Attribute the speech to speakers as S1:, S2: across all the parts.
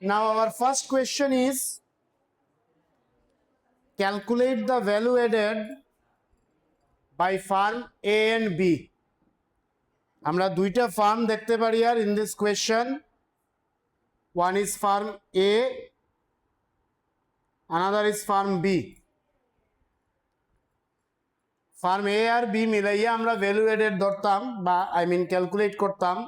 S1: Now our first question is calculate the value added by farm A and B. আমরা দুইটা farm দেখতে পারি আর in this question. One is farm A, another is farm B. Farm A আর B মিলাইয়া আমরা value aided ধরতাম বা calculate করতাম।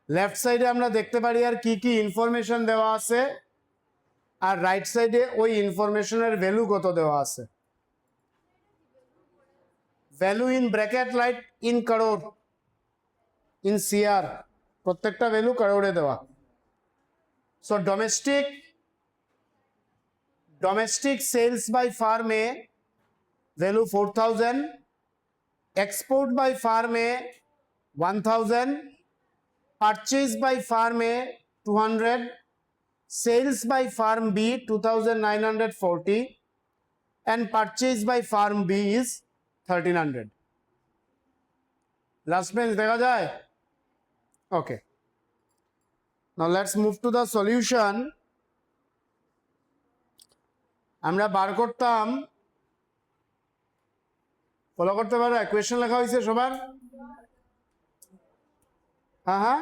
S1: লেফট সাইডে আমরা দেখতে পারি আর কি কি ইনফরমেশন দেওয়া আছে, আর রাইট সাইডে ওই ইনফরমেশনের ভ্যালু কত দেওয়া আছে। ভ্যালু ইন ব্র্যাকেট লাইট ইন করোড়, ইন সিআর, প্রত্যেকটা ভ্যালু করোড়ে দেওয়া। So domestic sales by farm A value 4000, export by farm A 1000, purchase by farm A 200, sales by farm B 2940, and purchase by farm B is 1300. Last page dekha jay? Okay. Now let's move to the solution. আমরা বার করতাম, follow করতে পারো? Question লেখা হয়েছে সবার? হ্যাঁ,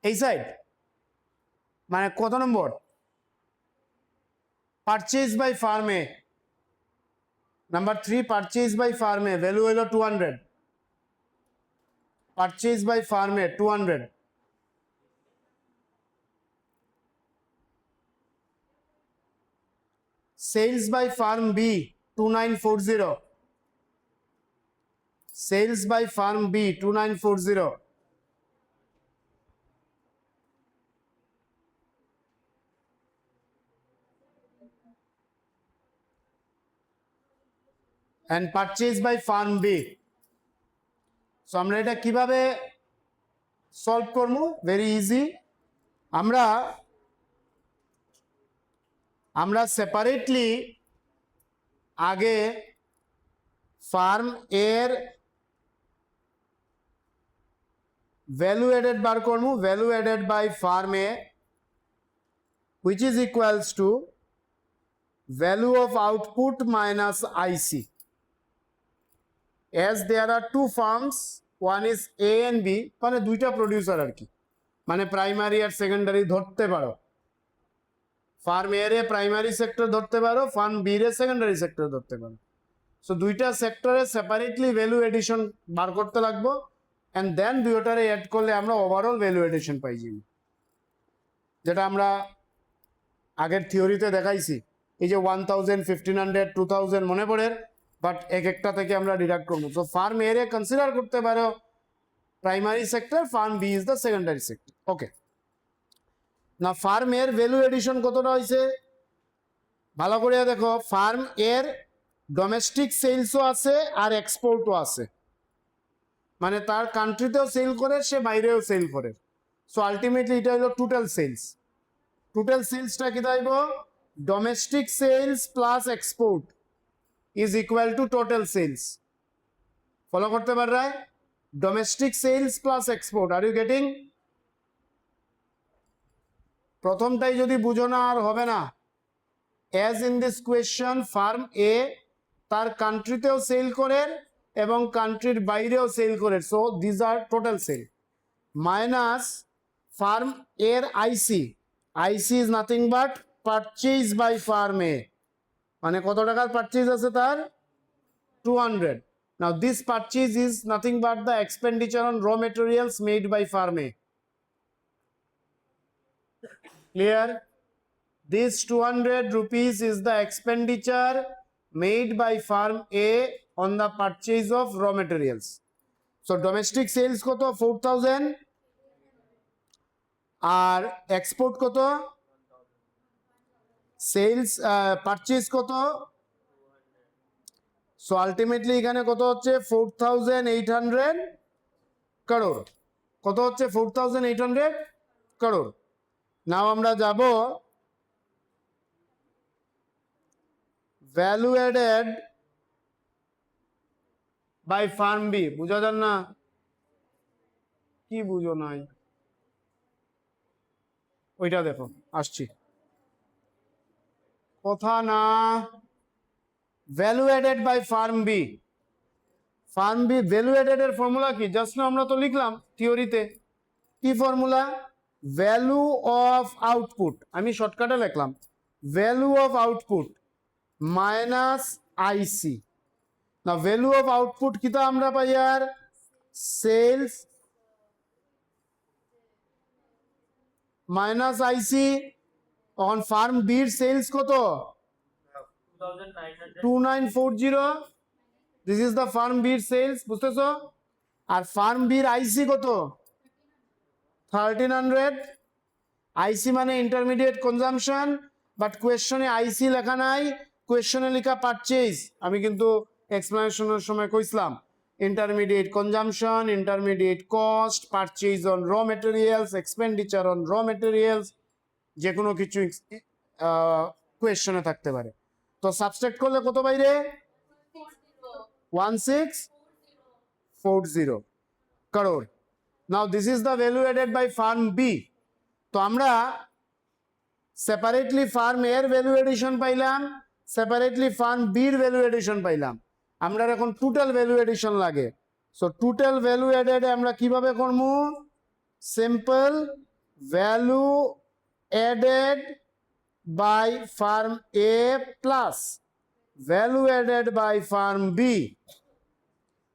S1: এই side মানে কত নম্বর? পারচেজ বাই ফার্মে নাম্বার 3, পারচেজ বাই ফার্মে ভ্যালু হলো 200, পারচেজ বাই ফার্মে 200, sales by farm B 2940, sales by farm B 2940, and purchase by farm B. So আমরা এটা কিভাবে সলভ করব? Very easy. আমরা সেপারেটলি আগে ফার্ম এর ভ্যালু এডেড বার করব। Value added by farm A which is equals to value of output minus IC. As there are two farms, one is A and B, মানে দুইটা producer আর কি, মানে primary আর secondary ধরতে পারো। ফার্ম এ রে প্রাইমারি সেক্টর ধরতে পারো, ফার্ম বি রে সেকেন্ডারি সেক্টর ধরতে পারো। সো দুইটা সেক্টরে সেপারেটলি ভ্যালু এডিশন বার করতে লাগবো, অ্যান্ড দেন দুইটারে অ্যাড করলে আমরা ওভারঅল ভ্যালু এডিশন পাই যাই, যেটা আমরা আগের থিওরিতে দেখাইছি। এই যে 1000, 1500, 2000 মনে পড়ে, বাট এক একটা থেকে আমরা ডিডাক্ট করবো। সো ফার্ম এ রে কনসিডার করতে পারো primary sector, farm B is the secondary sector. Okay, না ফার্ম এর ভ্যালু এডিশন কতটা হয়েছে ভালো করে দেখো। ফার্ম এর ডোমেস্টিক সেলসও আছে আর এক্সপোর্টও আছে, মানে তার কান্ট্রিতেও সেল করে, সে বাইরেও সেল করে। সো আলটিমেটলি এটা হলো টোটাল সেলস। টোটাল সেলসটা কি দাইব? Domestic sales plus export is equal to total sales. Follow করতে পার রায়? Domestic sales plus export. Are you getting? প্রথমটাই যদি বুঝো না আর হবে না। As in this question, firm A তার কান্ট্রিতেও সেল করে এবং কান্ট্রির বাইরেও সেল করে, সো দিস আর টোটাল সেল, মাইনাস ফার্ম এর IC. IC is nothing but purchase by farm A, মানে কত টাকার পারচেজ আছে তার? 200. Now this purchase is nothing but the expenditure on raw materials made by farm A. Clear? This 200 rupees is the expenditure made by farm A on the purchase of raw materials. So domestic sales koto 4000 R export koto, sales purchase koto, so ultimately এখানে কত হচ্ছে? 4800 crore। কত হচ্ছে? 4800 crore। Now আমরা যাব value added by farm B. বুঝা যান না কি বুঝো নাই ওইটা দেখো আসছি কথা না value added by farm B value added এর ফর্মুলা কি জাস্ট না আমরা তো লিখলাম থিওরিতে কি ফর্মুলা ভ্যালু অফ আউটপুট আমি শর্টকাটে লিখলাম value of output minus IC না ভ্যালু অফ আউটপুট কিতা আমরা পাই আর sales minus IC on firm বির সেলস কত 2940 দিস ইজ দ্য ফার্ম বির সেলস বুঝতেছো আর ফার্ম বির আইসি কত 1300 আইসি মানে ইন্টারমিডিয়েট কনজাম্পশন বাট কোয়েশ্চনে আইসি লেখা নাই কোয়েশ্চনে লেখা পারচেজ আমি কিন্তু এক্সপ্লেনেশনের সময় কইছিলাম intermediate consumption, intermediate cost, purchase on raw materials, expenditure on raw materials, যে কোনো কিছু কোয়েশ্চনে থাকতে পারে তো সাবস্ট্রাক্ট করলে কত বাইরে 1640 crore. Now this is the value added by farm B. তো আমরা সেপারেটলি ফার্ম A এর ভ্যালু এডিশন পাইলাম সেপারেটলি ফার্ম B এর ভ্যালু এডিশন পাইলাম আমরা এখন টোটাল ভ্যালু এডিশন লাগে সো টোটাল ভ্যালু এডেড আমরা কিভাবে করব simple value added by farm A plus value added by farm B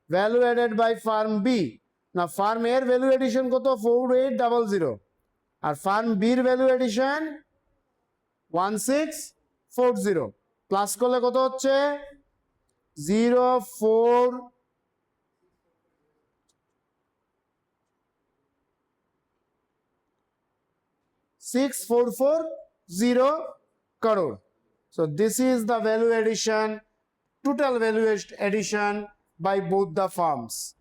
S1: value added by farm B না ফার্ম A এর ভ্যালু এডিশন কত 4800 আর ফার্ম B এর ভ্যালু এডিশন 1640 প্লাস করলে কত হচ্ছে 6440 crore. So this is the value addition, total value addition by both the firms.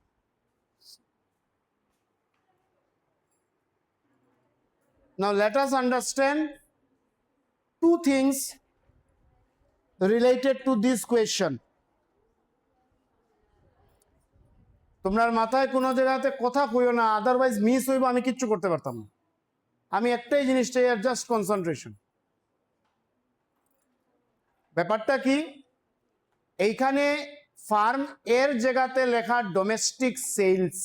S1: Now let us understand two things related to this question. তোমার মাথায় কোনো জায়গাতে কথা কইও না আদারওয়াইজ মিস হইব আমি কিচ্ছু করতে পারতাম না আমি একটাই জিনিস চাই আর জাস্ট কনসেন্ট্রেশন ব্যাপারটা কি এইখানে ফার্ম এর জায়গাতে লেখা ডোমেস্টিক সেলস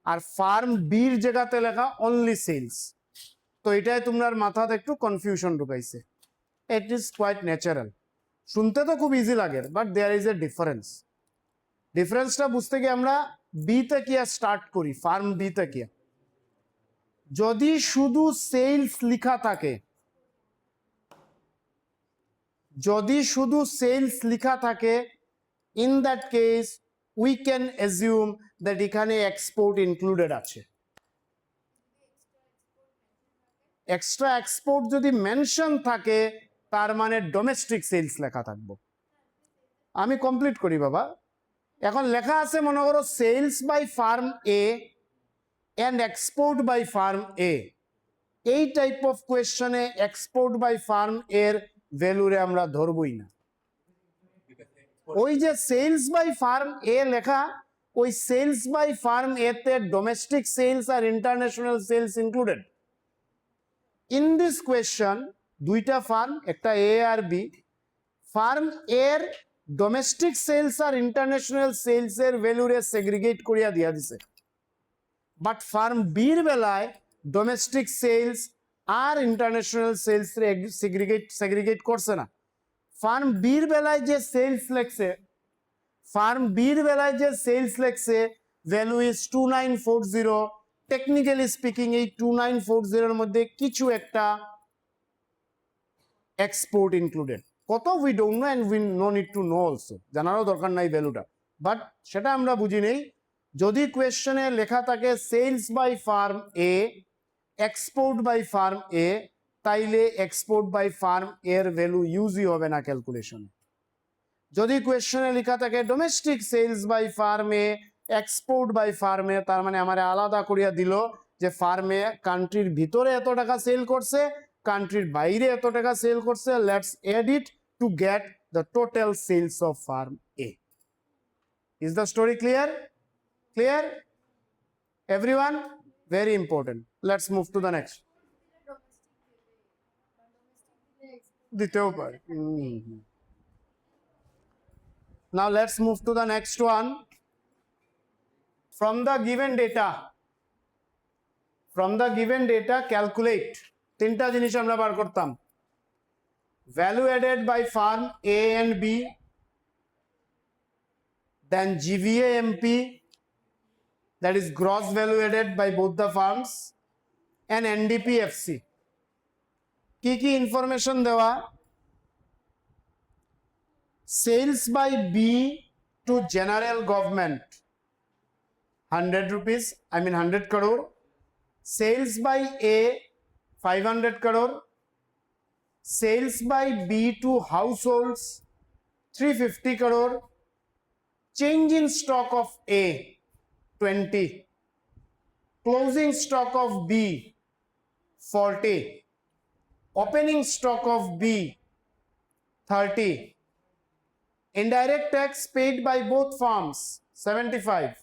S1: আর ফার্ম বির জায়গাতে লেখা অনলি সেলস তো এটাই তোমার মাথাতে একটু কনফিউশন ঢুকাইছে ইট ইজ কোয়াইট ন্যাচারাল শুনতে তো খুব ইজি লাগে but there is a difference ডিফারেন্সটা বুঝতে গিয়ে আমরা বি থেকে স্টার্ট করি ফার্ম বি থেকে যদি শুধু সেলস লেখা থাকে in that case we can assume that এখানে এক্সপোর্ট ইনক্লুডেড আছে এক্সট্রা এক্সপোর্ট যদি মেনশন থাকে তার মানে ডোমেস্টিক সেলস লেখা থাকবো আমি কমপ্লিট করি বাবা এখন লেখা আছে মনে করো sales by farm A and export by farm A এই টাইপ অফ কোয়েশ্চনে এক্সপোর্ট বাই ফার্ম এর ভ্যালুরে আমরা ধরবই না ওই যে সেলস বাই ফার্ম এ লেখা ওই সেলস বাই ফার্ম এ তে ডোমেস্টিক সেলস আর international sales included in this question দুইটা ফার্ম একটা এ আর বি ফার্ম এর ডোমেস্টিক সেলস আর ইন্টারন্যাশনাল সেলস এর ভ্যালুরে সেগ্রিগেট করিয়া দিয়া দিছে বাট ফার্ম বির বেলায় ডোমেস্টিক সেলস আর ইন্টারন্যাশনাল সেলস রে সেগ্রিগেট করছে না ফার্ম বির বেলায় যে সেলস লেখছে ভ্যালু ইজ 2940 টেকনিক্যালি স্পিকিং এই 2940 এর মধ্যে কিছু একটা এক্সপোর্ট ইনক্লুডেড কত we don't know and we no need to know also জানারও দরকার নাই ভ্যালুটা বাট সেটা আমরা বুঝি নেই যদি কোয়েশ্চনে লেখা থাকে sales by farm A export by farm A তাইলে এক্সপোর্ট বাই ফার্ম এর ভ্যালু ইউজই হবে না ক্যালকুলেশনে যদি কোয়েশ্চনে লেখা থাকে domestic sales by farm A export by farm A তার মানে আমার আলাদা করিয়া দিল যে ফার্মে কান্ট্রির ভিতরে এত টাকা সেল করছে কান্ট্রির বাইরে এত টাকা সেল করছে let's add it to get the total sales of farm A is the story clear Everyone, very important. Let's move to the next. দিতেও পারে। Now let's move to the next one. From the given data, calculate. তিনটা জিনিস আমরা বার করতাম। Value added by farm A and B, then GVA-MP, that is gross value added by both the farms, and NDP-FC. কি কি information দেওয়া? Sales by B to general government 100 rupees, I mean 100 crore. Sales by A 500 crore. Sales by B to households 350 crore. Change in stock of A 20. Closing stock of B 40. Opening stock of B 30. Indirect tax paid by both farms 75.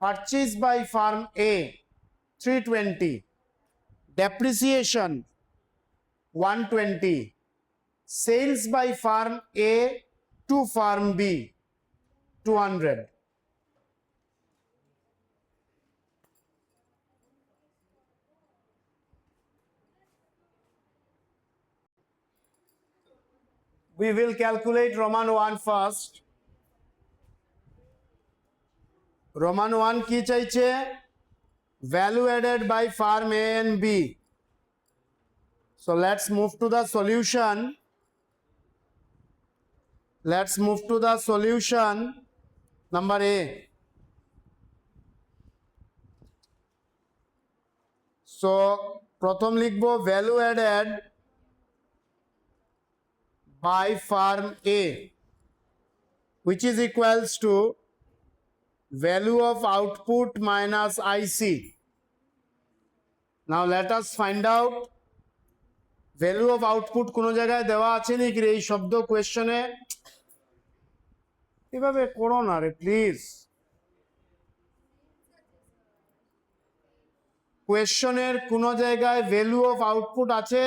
S1: Purchase by farm A 320. Depreciation 120. Sales by farm A to farm B 200. We will calculate Roman 1 first. Roman 1 কি চাইছে? Value added by farm A and B. So let's move to the solution. Let's move to the solution. Number A. So প্রথম লিখবো value added by farm A, which is equals to value of output minus IC. Now let us find out value of output কোনো জায়গায় দেওয়া আছে নাকি এই শব্দ কোয়েশ্চনে? এভাবে করো না রে প্লিজ। কোয়েশ্চনের কোনো জায়গায় ভ্যালু অফ আউটপুট আছে,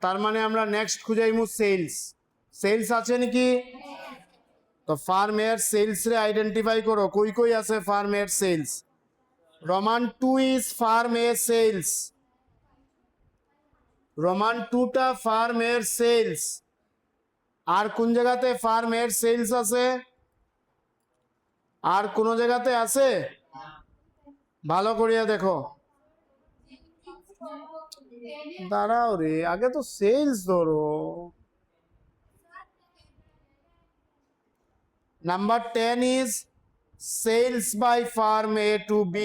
S1: তার মানে আমরা নেক্সট খুঁজাইমু সেলস। সেলস আছে নাকি? তো ফার্ম এর সেলস রে আইডেন্টিফাই করো, কই কই আছে ফার্ম এর sales. Roman 2 is farm A sales. Roman 2টা ফার্ম এর সেলস। আর কোন জায়গাতে ফার্ম এর সেলস আছে? আর কোন জায়গাতে আছে? ভালো করিয়া দেখো। দাঁড়াও রে, আগে তো সেলস ধরো। Number 10 is sales by farm A to B.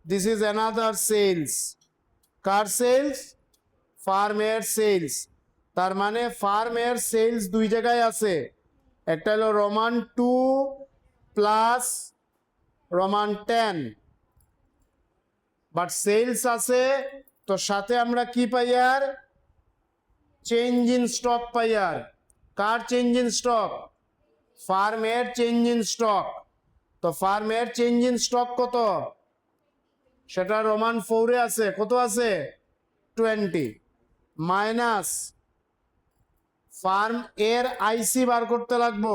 S1: This is another sales. Car sales, farm air sales. তার মানে ফার্ম এর সেলস দুই জায়গায় আছে, একটা হলো Roman 2 plus Roman 10, but sales আছে তো সাথে আমরা কি পাই? আর চেঞ্জ ইন স্টক পাই। আর কার চেঞ্জ ইন স্টক? ফার্ম এর চেঞ্জ ইন স্টক। তো ফার্ম এর চেঞ্জ ইন স্টক কত? সেটা রোমান 4 এ আছে। কত আছে? 20 মাইনাস ফার্ম এর আইসি বার করতে লাগবো,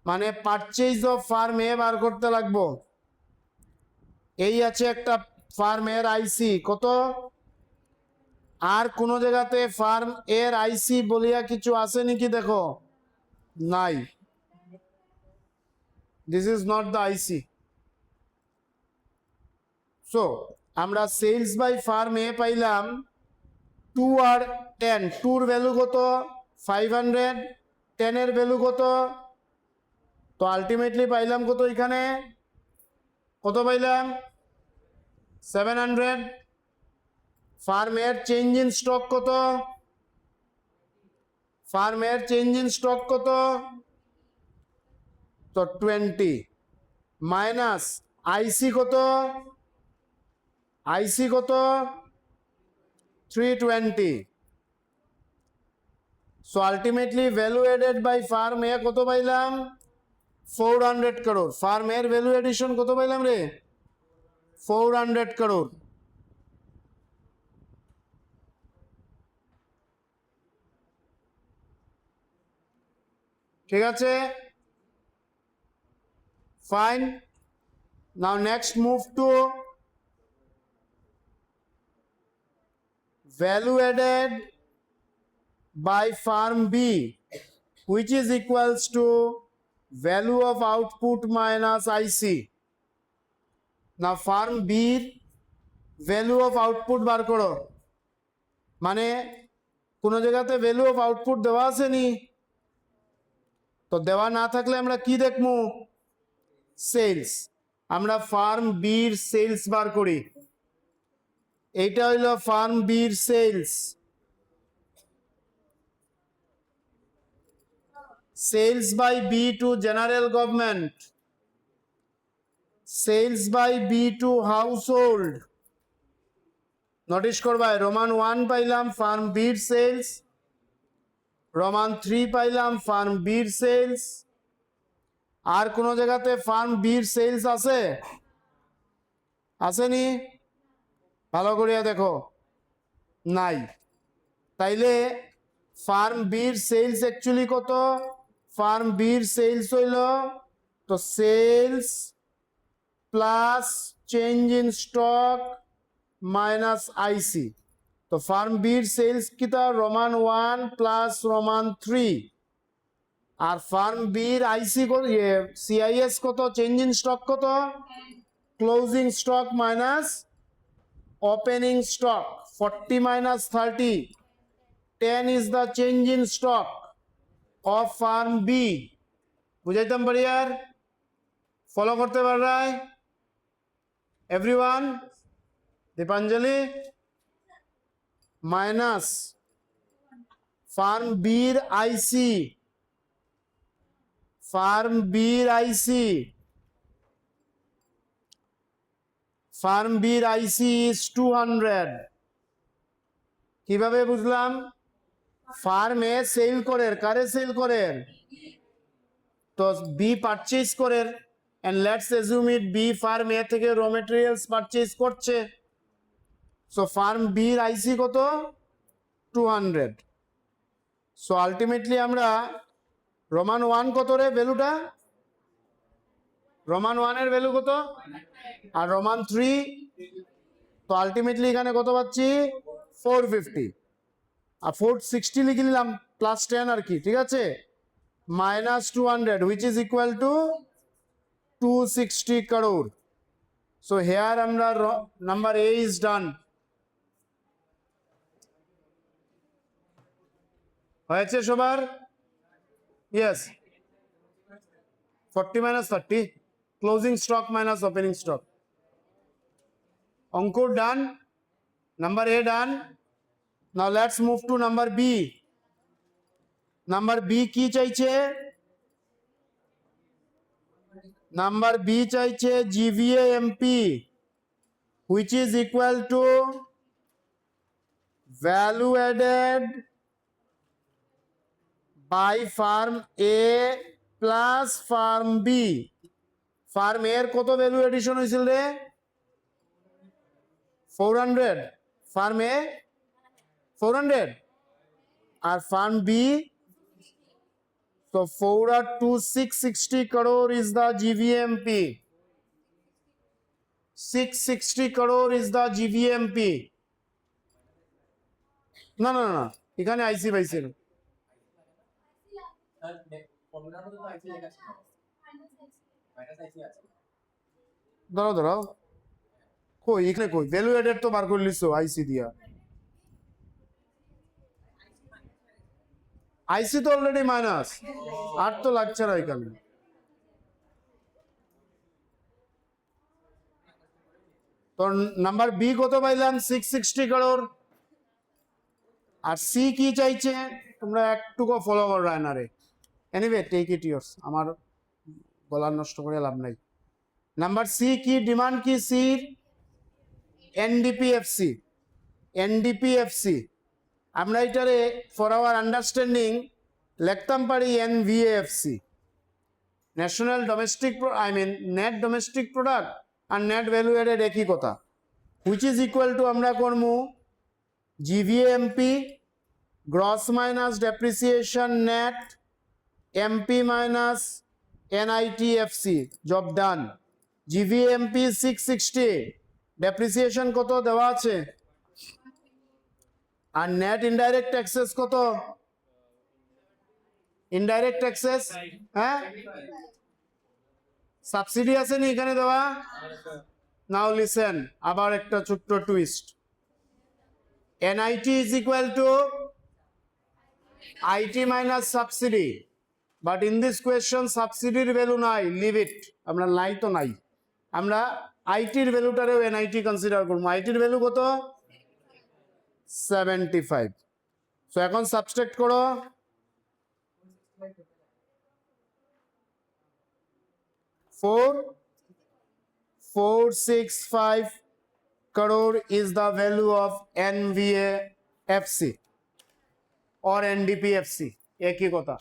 S1: মানে পারচেজ অফ ফার্ম এ বার করতে লাগবো। এই আছে একটা ফার্ম এর আইসি কত? আর কোন জায়গাতে ফার্ম এর আইসি বলিয়া কিছু আছে নাকি? দেখো নাই। This is not the IC. So আমরা সেলস বাই ফার্ম এ পাইলাম 2 আর 10। 2 এর ভ্যালু কত? 500। 10 এর ভ্যালু কত? তো আলটিমেটলি পাইলাম কত? এখানে কত পাইলাম? 700। ফার্ম এর চেঞ্জ ইন স্টক কত? ফার্ম এর চেঞ্জ ইন স্টক কত? তো 20 মাইনাস আইসি কত? আইসি কত? 320। So ultimately value added by farm A কত পাইলাম? 400 crore ফার্ম এর ভ্যালু এডিশন কত পাইলাম রে 400 crore ঠিক আছে fine now next move to value added by farm B which is equals to value of output minus IC. Now farm B value of output বার করো মানে কোন জায়গাতে value of output দেওয়া আছে নি তো দেওয়া না থাকলে আমরা কি দেখবো সেলস আমরা ফার্ম বি এর সেলস বার করি এইটা হইলো ফার্ম বি এর sales sales by B to general government, sales by B to household. Notice করবাই Roman 1 পাইলাম ফার্ম B এর সেলস Roman 3 পাইলাম ফার্ম B এর সেলস আর কোন জায়গাতে ফার্ম B এর সেলস আছে আসেনি ভালো করিয়া দেখো নাই তাইলে ফার্ম B এর সেলস অ্যাকচুয়ালি কত ফার্ম বি এর সেলস হইল তো sales plus change in stock minus IC তো ফার্ম বি এর সেলস কিতা রোমান 1 প্লাস রোমান 3 আর ফার্ম বি এর আইসি কত সিআইএস কত চেঞ্জ ইন স্টক কত closing stock minus opening stock 40 minus 30 10 is the change in stock of farm B বুঝাইতাম পারি আর ফলো করতে পারাই everyone Dipanjali minus firm B এর আইসি ফার্ম বি এর আইসি ফার্ম বি এর আইসি ইজ 200 কিভাবে বুঝলাম ফার্মে সেল করে কারে সেল করে তো বি পারচেজ করে and let's assume it B firm A থেকে র ম্যাটেরিয়ালস পারচেজ করছে সো ফার্ম বি এর আইসি কত 200 সো আলটিমেটলি আমরা রোমান 1 কত রে ভ্যালুটা রোমান 1 এর ভ্যালু কত আর রোমান 3 তো আলটিমেটলি এখানে কত পাচ্ছি 450 আর 460 লিখে নিলাম প্লাস 10 আর কি ঠিক আছে minus 200 which is equal to 260 crore so here আমরা number A is done হয়েছে সবার yes 40 minus 30 closing stock minus opening stock অঙ্ক done number A done now let's move to number B number B কি চাইছে number B চাইছে GVAMP which is equal to value added by farm A plus farm B farm A এর কত value addition হইছিল রে 400 farm A 400 R farm B so 4 are 660 crore is the GVMP 660 crore is the GVMP না না না এখানে আইসি পাইছি না ধরো ধরো কই এখানে কই ভ্যালু এডেড তো বার করে লিছো আইসি দিয়া আইসি তো অলরেডি মাইনাস আর তো লাগছে না এখানে তো নাম্বার বি কত পাইলাম 660 crore আর সি কি চাইছে তোমরা একটুকু ফলো করো না রে এনিওয়ে টেক ইট ইয়োরস আমার গলা নষ্ট করে লাভ নাই নাম্বার সি কি ডিমান্ড কি সি এনডিপিএফসি এনডিপিএফসি আমরা এটারে ফর আওয়ার আন্ডারস্ট্যান্ডিং লিখতাম পারি NVFC national domestic I mean net domestic product আর নেট ভ্যালু এডেড একই কথা, হুইচ ইজ ইকুয়াল টু আমরা করবো GVMP gross minus depreciation net MP minus NITFC job done. GVMP 660, depreciation কত দেওয়া আছে, আর নেট ইনডাইরেক্ট ট্যাক্সেস কত, ইনডাইরেক্ট ট্যাক্সেস হ্যাঁ সাবসিডি আছে নি এখানে দেওয়া। নাও লিসেন, আবার একটা ছোট্ট twist, NIT is equal to IT minus subsidy, but in this question সাবসিডির ভ্যালু নাই, লিভ ইট, আমরা নাই তো নাই, আমরা আইটির ভ্যালুটারেও এনআইটি কনসিডার করবো। আইটির ভ্যালু কত 75। সো এখন সাবস্ট্রাক্ট করো, 4,465 crore is the value of NVAFC or NDPFC, একই কথা।